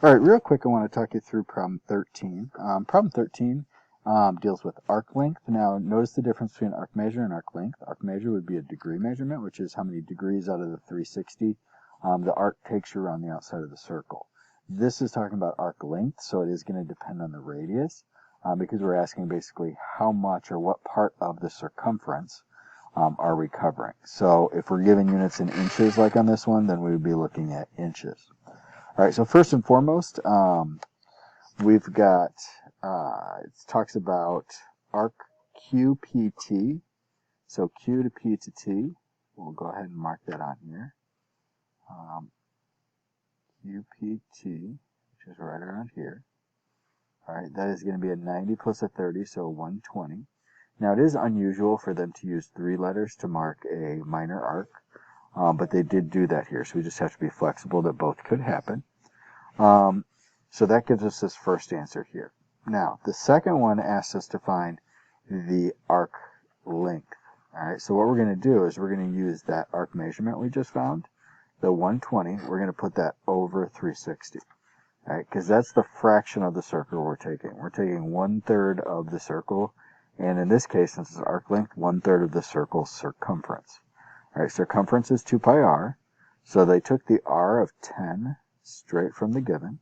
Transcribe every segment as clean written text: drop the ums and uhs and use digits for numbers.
All right, real quick, I want to talk you through problem 13. Problem 13 deals with arc length. Now, notice the difference between arc measure and arc length. Arc measure would be a degree measurement, which is how many degrees out of the 360 the arc takes you around the outside of the circle. This is talking about arc length, so it is going to depend on the radius because we're asking basically how much or what part of the circumference are we covering. So if we're given units in inches like on this one, then we would be looking at inches. All right, so first and foremost, we've got, it talks about arc QPT. So Q to P to T. We'll go ahead and mark that on here. QPT, which is right around here. All right, that is going to be a 90 plus a 30, so 120. Now, it is unusual for them to use 3 letters to mark a minor arc, but they did do that here, so we just have to be flexible that both could happen. So that gives us this first answer here. Now, the second one asks us to find the arc length. All right, so what we're going to do is we're going to use that arc measurement we just found, the 120, we're going to put that over 360. All right, because that's the fraction of the circle we're taking. We're taking 1/3 of the circle, and in this case, since it's arc length, 1/3 of the circle's circumference. All right, circumference is 2 pi r, so they took the r of 10 straight from the given.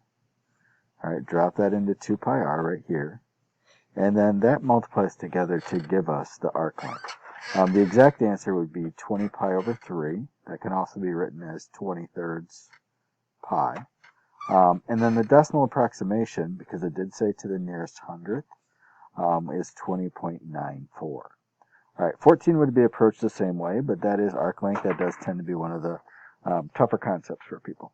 All right, drop that into 2 pi r right here. And then that multiplies together to give us the arc length. The exact answer would be 20 pi over 3. That can also be written as 20/3 pi. And then the decimal approximation, because it did say to the nearest hundredth, is 20.94. All right, 14 would be approached the same way, but that is arc length. That does tend to be one of the tougher concepts for people.